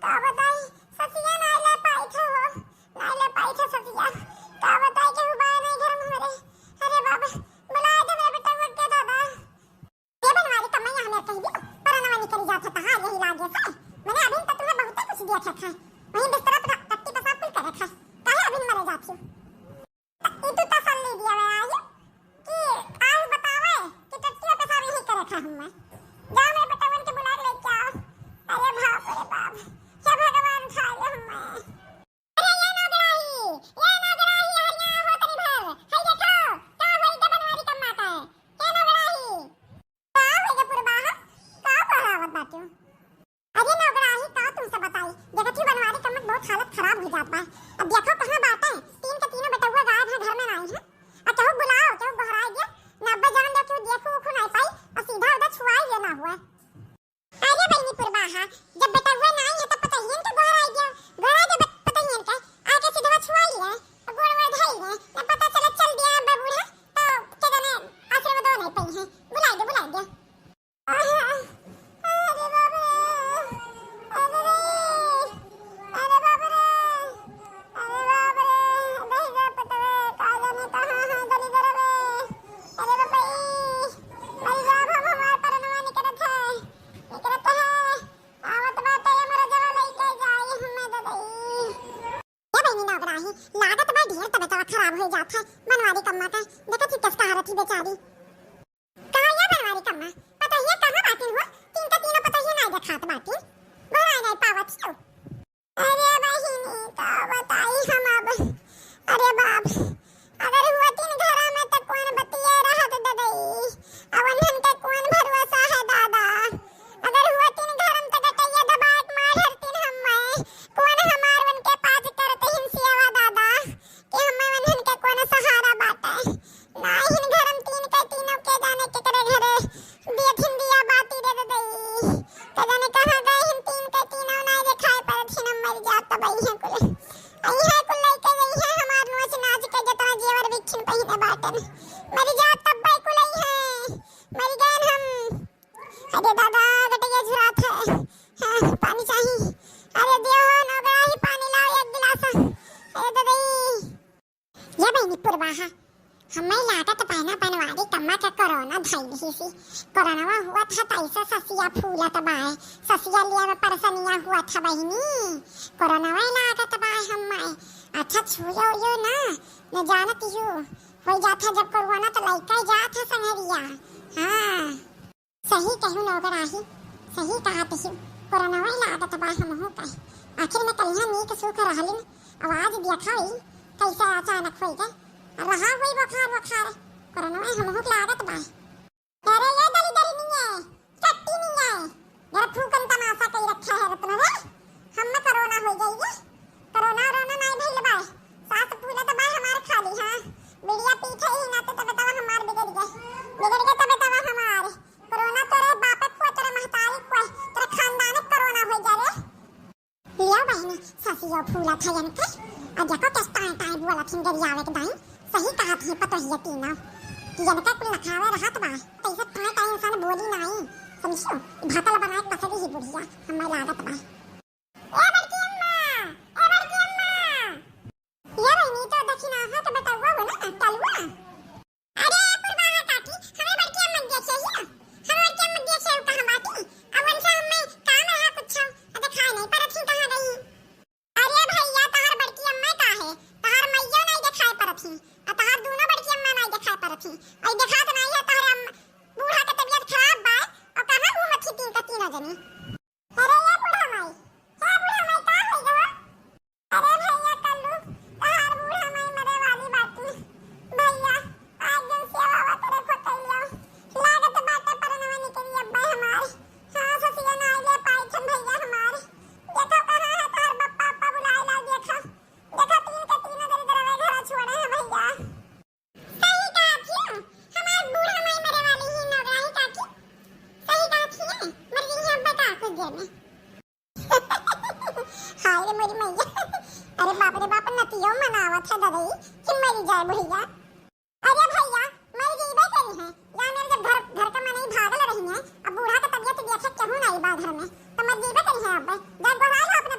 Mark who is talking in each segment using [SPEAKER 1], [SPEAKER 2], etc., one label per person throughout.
[SPEAKER 1] का बताई ससिया नाइले पाइठो हो नाइले पाइठो ससिया का बताई के हुबाय नहीं घर में रे। अरे बाबा बुलाए दे मेरे बेटा वो के दादा ये बनवारी कमाई हमें कह दी परनवा निकल जाता था यही लागे से मैंने अभी तक तुम्हें बहुत कुछ दिया था वहीं बिस्तर पर टट्टी पर सब कुछ कर रखा काहे अभी मरे जाती हो ये तो तसल्ली दिया मैं आज कि आज बतावे कि टट्टी पे सब यही कर रखा हूं मैं जाओ मेरे बेटा वन के बुला के लेके आओ। अरे बाप रे बाप क्या भगवान खा ले हम मैं। अरे ये नौकराही हरिया हो तनी भर हाय देखो का होई के बनवारी कम्मा का है ये नौकराही का होई के पुरबाह का पढ़ावत बाटू। अरे नौकराही का तुमसे बताई देखो थी बनवारी कम्मा बहुत हालत खराब हो जाता है। अब देखो कहां बात है तीन के तीनों बेटा हुआ गायब है घर में नहीं है और चाहो बुलाओ चाहो बहराई दिया नब्बे जान देखो देखो उखो नहीं पाई और सीधा उधर छुआई लेना हुआ। अरे बहनी पुरबाहा जब बेटा हुआ नहीं है तब पता ही इनके बहराई दिया बहराई दे पता ही इनका आके सीधा छुआई लिया और गोड़ गोड़ धाई ले ना पता चला चल दिया बबूढ़ा तो के जाने आश्रम दो नहीं पई है बुला दे अरे बाबा अरे बाबा नहीं जा पता का जाने कहां है दलिदर रे। अरे बाबा मर जा हम हमार परनवा निकलत है आवत बात है मेरा जवा लेके जाई हमें ददई ये बहनी नौकराही लागत बा ढेर तबे तो खराब हो जात है बनवारी कम्मा का देखो थी किस कहारत थी बेचारी कहां या बनवारी कम्मा पता है कहां बातिन हो तीन का तीनों पता ही नहीं देखात बातिन बहराई नहीं पावत हो। अरे बहनी का बताई हम अब अरे बाप अगर हुआ तीन घर में तो कौन बतिया रहत ददई अवन हम के कौन भरोसा है दादा अगर हुआ तीन घर में तो गटैया दबात मार हरतीन हम मैं कौन हमार वन के पास करते हिंसियावा दादा कि हम वन हन के कौन सहारा बाटे ना हिन घर में तीन के तीनों के जाने के करे घरे बेथिन दिया बाती दे ददई के जाने कहां गए हिन तीन के तीनों नहीं दिखाई पर छिन मर जात बई है कुल आई है कुल लेके गई है हमार नोच नाच के जतना जेवर बिछिन पहिने बाटन मर जात तब बई कुल आई है मर गए हम। अरे दादा गटैया झुरात है हाँ, पानी चाहिए अरे दियो नौकराही पानी लाओ एक गिलास अरे ददई ये बहनी पुरबाहा हमें लागत पहना बनवारी कम्मा का कोरोना धाई नहीं सी कोरोना हुआ था तैसा ससिया फूला तबाए ससिया लिया में परसनिया हुआ था बहनी कोरोना लागत बाए हमें अच्छा छुयो यो ना न जानती हूँ हो जाता जब कोरोना तो लइका जात है संगरिया हाँ सही कहूँ नौकराही सही कहा तुम कोरोना लागत बा हम हो कहे आखिर में कलिया नीक सुख रहलिन आवाज दिखाई कैसा अचानक हो गए रहा हुई बुखार कोरोना हम हो लागत बा। अरे ये दलिदरी नहीं है चट्टी नहीं है जरा फूकन तमाशा कई रखा है रत्न रे हम में कोरोना हो गई है कोरोना नहीं भइल बा सास फूला तो बा हमार खाली हां बिड़िया पीछे ही ना तो बतावा हमार बिगड़ गए तब बतावा हमार कोरोना तोरे बाप को तेरे महतारी को तेरे खानदान कोरोना हो जावे लिया बहनी ससिया फूला था जनके और देखो किस टाइम बोला फिंगर आवे के दाई सही कहा थी पता ही तीना कि जनका कुल लखावे रहत बा तैसे टाइम इंसान बोली नहीं समझो भातल बनाए पसंद ही बुढ़िया हमें लागत बा। ए बड़की अम्मा ये बहनी तो दक्षिणा है तो बतावा हो ना कलवा अरे पुरबाहा काकी हमें बड़की अम्मा देखे ही ना हम बड़की अम्मा देखे कहां बाटी अवन से हमें काम है कुछ अबे खाए नहीं पर थी कहां गई। अरे भैया तार बड़की अम्मा का है तार मैया नहीं दिखाई परत थी और तार दोनों बड़की अम्मा नहीं दिखाई परत थी और देखा तो नहीं है तार बूढ़ा का तबीयत खराब बा और कहां वो मच्छी तीन का तीनों जने। अरे ये बूढ़ा माई का हो गया अरे भैया कल्लू तार बूढ़ा माई मरे वाली बात भैया आज दिन सेवा वा तेरे को कइयो लागत बात परनवा निकली अब्बा हमार हां ससिया नहीं ले पाई छन भैया हमार देखो कहां है तार बप्पा पापा बुलाए ला देखो तीन के तीनों दरिद्र घर छोड़े हैं भैया सही कहा थी हमार बूढ़ा माई मरे वाली ही नौकराही काकी सही कहा थी मर गई है अब्बा का कुछ देर में हाय रे मेरी मैया अरे बाप रे बाप नतियो मनावत है ददई कि मरी जाए भैया। अरे भैया मर जीबे करी है या मेरे जब घर का मने भागल रही है अब बूढ़ा का तबीयत देखे केहू नहीं बा घर में तो मर जीबे करी है अब जब गोहाई हो अपने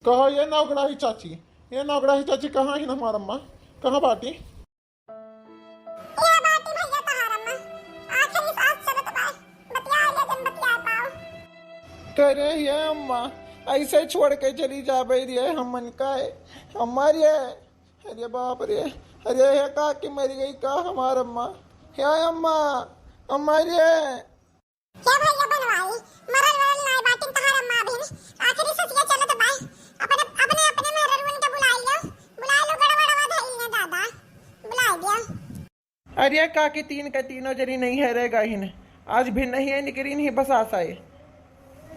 [SPEAKER 2] कहा ये नौकराही चाची, ये नौकराही चाची कहाँ है हमारा अम्मा, कहाँ बाटी?
[SPEAKER 1] ये बाटी भैया तहार अम्मा आखिरी सांस चलत बा, बतिया ले जन बतिया पाओ।
[SPEAKER 3] करे ये अम्मा ऐसे छोड़ के चली जा रही है हमन का है हमारी है। अरे बाप रे, अरे ये का कि मरी गई का हमार अम्मा, क्या अम्मा हमारी है।
[SPEAKER 1] ये भैया बनवाई मरल वरल नाय बाटी तहार अम्मा भी आखिरी ससिया चलत बा। अपने अपने अपने मेहरवन के बुला लो गड़बड़वा धइल ने दादा बुला दिया।
[SPEAKER 3] अरे का कि तीन का तीनों जनी नहीं है रहेगा ही आज भी नहीं है निकरी नहीं बस आशा है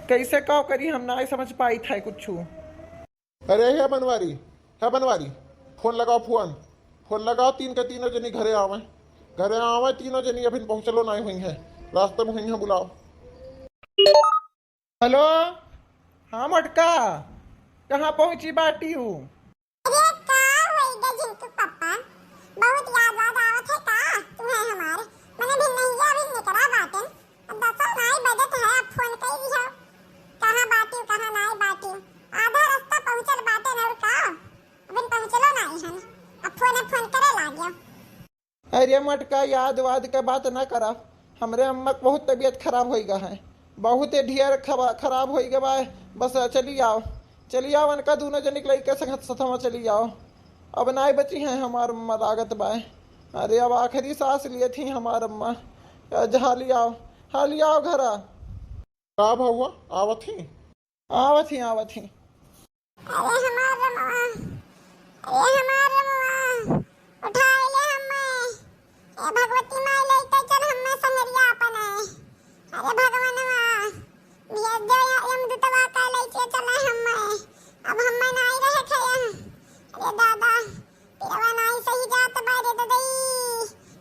[SPEAKER 3] कैसे का करी हम ना समझ पाई था कुछ।
[SPEAKER 2] अरे है बनवारी, है बनवारी, फोन लगाओ, फोन लगाओ, तीन के तीनों जनी घरे आवे तीनों जनी अभी पहुंचलो नहीं हुई है, रास्ते में हुई है, बुलाओ।
[SPEAKER 3] हेलो, हाँ मटका कहाँ पहुंची बाटी हूँ।
[SPEAKER 1] अरे का होई गे जिंटू पापा बहुत याद आवत है का तू है हमारे मने भी नहीं अभी निकरा बाटन दसो नाई बजट है अब फोन कई दियो कहां बाटी कहां नाई बाटी आधा रास्ता पहुंचल बाटन और का अभी पहुंचलो नहीं हन अब फोन करे लाग्यो।
[SPEAKER 3] अरे मटका याद वाद के बात ना करा, हमरे अम्मा के बहुत तबीयत खराब हो गया है, बहुत ढेर खराब हो गया है। बस चली आओ उनका दोनों जन निकल के सथमा चली जाओ, अब ना बची हैं हमार अम्मा लागत बाय। अरे अब आखिरी सांस लिए थी हमार अम्मा, हाली आओ घर
[SPEAKER 2] का हुआ, आवत ही
[SPEAKER 3] आवत ही।
[SPEAKER 1] अरे हमारा रमवा उठा ले हमें ए भगवती माई लेते चल हमें संगरिया अपन है। अरे भगवानवा भेज दे यमदूतवा का लेके चले हमें अब हमें नहीं रहे खया। अरे दादा तेरा नहीं सही जात बारे ददई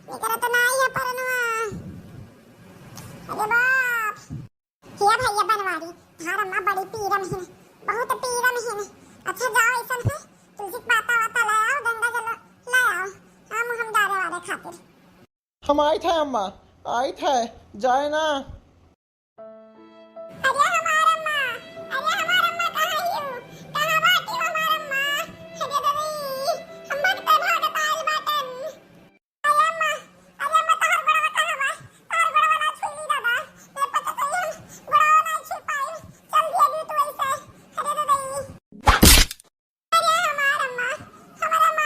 [SPEAKER 1] निकरत नहीं है परनवा। अरे बाप हिया भैया बनवारी धार अम्मा बड़ी पीरम है, बहुत पीरम है। अच्छा जाओ ऐसा है तुलसी पाता वाता ले आओ, गंगा जल ले आओ, हम डारे वाले खातिर।
[SPEAKER 3] हम आई थे अम्मा, आई थे जाए ना।
[SPEAKER 1] अरे हमारा अम्मा कहाँ ही कहाँ बाटी हो हमारा अम्मा। अरे ददी हम भगते भागत आइल बाटन। अरे अम्मा तहर बड़वा कहाँ बा, तहर बड़वा ना छुई दादा ले पता चली हम बड़वा नहीं छू पाई चल दिया भी तू ऐसे। अरे ददी अरे हमारा अम्मा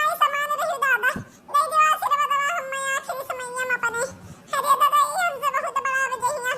[SPEAKER 1] ही समान रही दादा दई दिवा आशीर्वाद हम मैं आखिरी समय में अपने। अरे ददी हमसे बहुत बड़ा वजहिया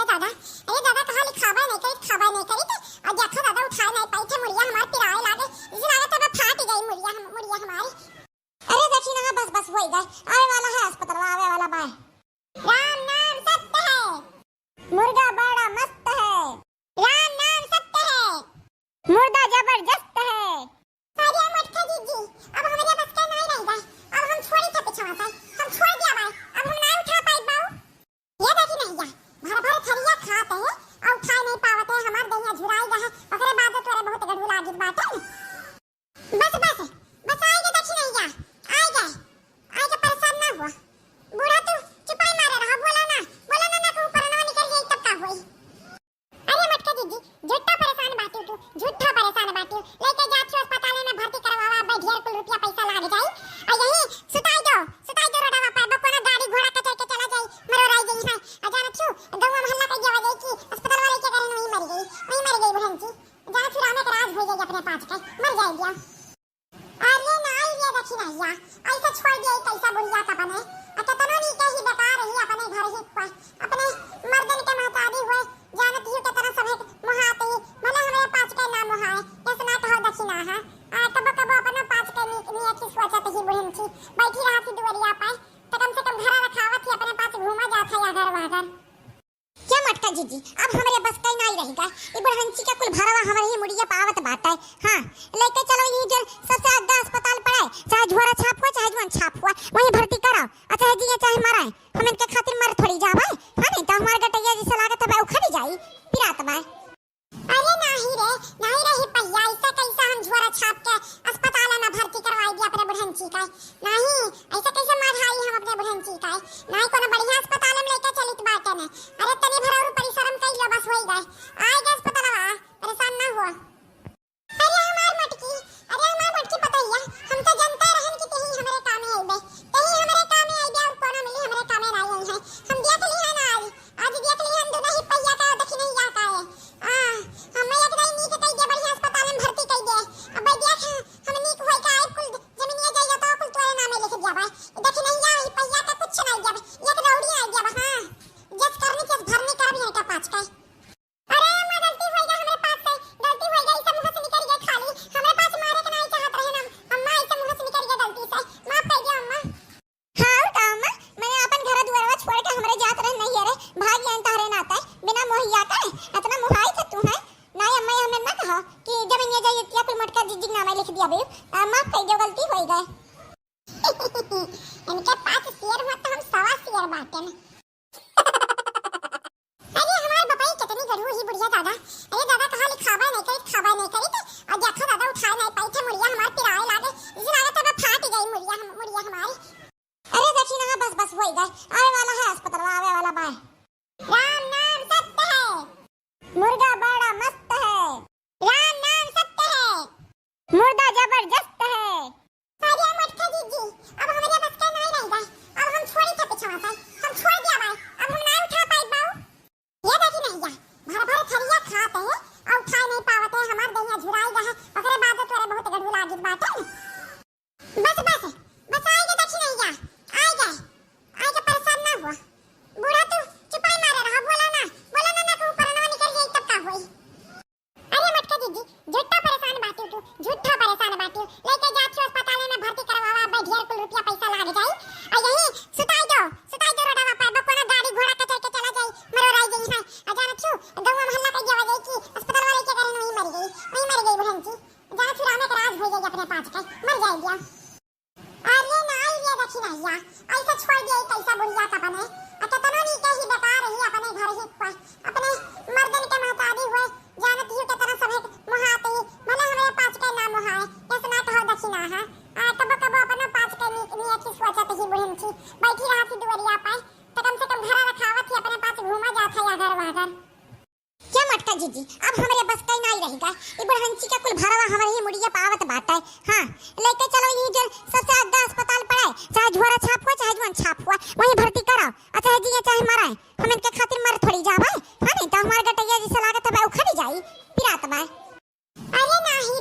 [SPEAKER 1] दादा, अरे दादा कहाँ लिखावा नहीं करी, खावा नहीं करी तो और देखो दादा उठा नहीं पाई थे मुड़िया हमारे पिराए लागे, इसे लागे तब फाट गई मुड़िया हमारी। अरे देखी ना बस बस हो गए, आवे वाला है अस्पताल, आवे वाला बाय। राम नाम सत्य है, मुर्गा बड़ा मस्त है, राम नाम सत्य है, मुर्गा जबरदस्त है। अरे मटका जी अब हमारे बस का नहीं रहेगा, अब हम छोड़ी था पिछवा से, हम छोड़ दिया भाई, अब हम नहीं उठा पाए बाऊ। ये देखी नहीं जा भर भर थरिया खाते हैं और उठा नहीं पावते हैं, हमार देहिया झुराई गए ओकरे बाद तोरे बहुत गड़बड़ लागी बाटे। बस बस बस आएगा देखी नहीं जा, आएगा परेशान ना हुआ बूढ़ा, तू चुपाई मारे रहा, बोला ना ना कहूं परनवा निकल जाई तब का होई। अरे मटका जी झूठा परेशान बाटी तू, झूठा परेशान बाटी लेके जा छो अस्पताल में भर्ती करवावा, भाई ढेर कुल रुपया पैसा लाग जाई और यही सुताई दो रोडवा पर बकोना गाड़ी घोड़ा कचर के चला जाई मरो राई गई है। अजान छु गांव मोहल्ला के जवा गई कि अस्पताल वाले के करे नहीं मर गई बहन जी, जान छु रामे के राज हो जाई अपने पास के मर जाई दिया। अरे नहीं ये देखी नहीं या ऐसा छोड़ दिया कैसा बुढ़िया का बने अतनो नहीं के ही बेकार ही अपने घर ही पर अपने मर्दन के महतारी हुए जानत ही के तरह सब मुहाते भले हमारे पास के नाम मुहाए कैसे ना कहो दक्षिणा है कब अपना पास के नियत की सोचत ही बुढ़न थी बैठी रहा थी दुवरिया पर तो कम से कम घर रखावत थी अपने पास घूमा जाता या घर वागर। क्या मटका जी अब हमारे बस का नहीं रहेगा, ये बुढ़हंसी का कुल भरवा हमारे ही मुड़िया पावत बाटा है। हां लेके चलो ये जो सबसे आगे अस्पताल पड़ाए, चाहे झोरा छाप हुआ चाहे जुआन छाप हुआ वहीं भर्ती कराओ, अच्छा है जिए चाहे मराए, हम इनके खातिर मर थोड़ी जावे। हां नहीं तो हमारे गटैया जैसे लागत है उखड़ जाई पिरात में। अरे नहीं रही पहिया ऐसा कैसा हम झोरा छाप के अस्पताल में भर्ती करवाई दिया अपने बुढ़हंसी का, नहीं ऐसा कैसे माराई हम अपने बुढ़हंसी का, नहीं कोनो बढ़िया अस्पताल में लेके चलित बाटे ने। अरे तनी भरा और परिश्रम कर लो बस होई गए, आए गए अस्पतालवा परेशान ना हुआ। अरे हमार मटकी पता ही है, हम तो जनता रहन की तेही हमारे काम में आइबे और कोनो मिली हमारे काम में नहीं है। हम देख ली है ना आज देख ली हम दोनों ही पहिया का देखी नहीं जाता है। हमें एक नहीं नीक कई दे बढ़िया अस्पताल में भर्ती कई दे, अब देख हम नीक होई का आइ कुल जमीनिया जाइए तो कुल तोरे नाम में लिख दिया भाई, देखी नहीं जा ई पहिया का कुछ नहीं दिया एक रौड़ी आ गया। हां जस करनी के भरनी कर भी है का पाँच का। अरे अम्मा गलती हो गई हमारे पास से, गलती हो गई सब मुंह से निकल गई खाली, हमारे पास मारे के नहीं चाहत रहे ना अम्मा, ऐसे मुंह से निकल गई गलती से माफ कर दियो अम्मा। हां और का अम्मा मैंने अपन घर दुआरवा छोड़ के हमरे जात रहे नहीं अरे भाग जान तारे ना आता बिना मोहिया का इतना मोहाई था तू है नहीं अम्मा हमें ना कहा कि जब ये जाइए क्या कोई मटका जिजिक नाम लिख दिया बे, माफ कर दियो गलती हो गई। इनके पास शेर हुआ तो हम सवा शेर बाटे ना। अरे हमारे बपाई कितनी गड़ू ही बुढ़िया दादा, अरे दादा कहाँ लिखावा नहीं करी तो और देखो दादा उठा नहीं पाई थे मुड़िया हमारे पिराए लागे, इसे लागे तब फाट गई मुड़िया हमारी। अरे देखी ना बस बस हो गए, आवे वाला है अस्पताल, आवे वाला बाय। राम नाम सत्य है, मुर्गा बड़ा मस्त है, राम नाम सत्य है, मुर्गा जबरदस्त है। अरे मटका जी अब हमारे बस का नहीं रहेगा, अब हम छोड़ी था पिछवा से, हम छोड़ दिया भाई, अब हम नहीं उठा पाए बाऊ। ये देखी नहीं जा भर भर थरिया खाते हैं और उठा नहीं पावते हैं, हमार देहिया झुराई गए ओकरे बाद तोरे बहुत गड़बड़ लागी बाटे। बस आएगा देखी नहीं जा, आएगा परेशान ना हुआ बूढ़ा, तू चुपाई मारे रहा, बोला ना कहूं परनवा निकल जाई तब का होई। अरे मटका जी झूठा परेशान बाटी तू, झूठा परेशान बाटी लेके जा छो अस्पताल में भर्ती करवावा, भाई ढेर कुल रुपया पैसा लाग जाई और यही सुताई दो रोडवा पर बकोना गाड़ी घोड़ा कचर के चला जाई मरो राई गई है। अजान छु गांव मोहल्ला के जवा गई कि अस्पताल वाले के करे नहीं मर गई बहन जी, जान छु रामे के राज हो जाई अपने पास के मर जाई दिया। अरे नहीं ये देखी नहीं या ऐसा छोड़ दिया कैसा बुढ़िया का बने अतनो नहीं के ही बेकार ही अपने घर ही पर अपने मर्दन के महतारी हुए जानत ही के तरह सब मुहाते भले हमारे पास के नाम मुहाए कैसे ना कहो दक्षिणा है कब अपना पास के नियत की सोचत ही बुढ़न थी बैठी रहा थी दुवरिया पर तो कम से कम घर रखावत थी अपने पास घूमा जाता या घर वागर। क्या मटका जी अब हमारे बस का नहीं रहेगा, ये बुढ़हंसी का कुल भरवा हमारे ही मुड़िया पावत बाटा है। हां लेके चलो ये जो सबसे आगे अस्पताल पड़ाए, चाहे झोरा छाप हुआ चाहे जुआन छाप हुआ वहीं भर्ती कराओ, अच्छा है जिए चाहे मराए, हम इनके खातिर मर थोड़ी जावे। हां नहीं तो हमारे गटैया जैसे लागत है उखड़ जाई पिरात में। अरे नहीं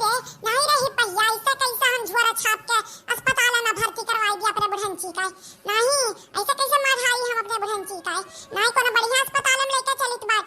[SPEAKER 1] रही पहिया ऐसा कैसा हम झोरा छाप के अस्पताल में भर्ती करवाई दिया अपने बुढ़हंसी का, नहीं ऐसा कैसे माराई हम अपने बुढ़हंसी का, नहीं कोनो बढ़िया अस्पताल में लेके चलित बाटे।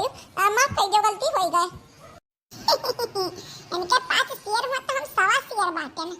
[SPEAKER 1] गई माफ कर दो गलती हो गई इनके 5 शेर हो तो हम 1.25 शेर बांटे ना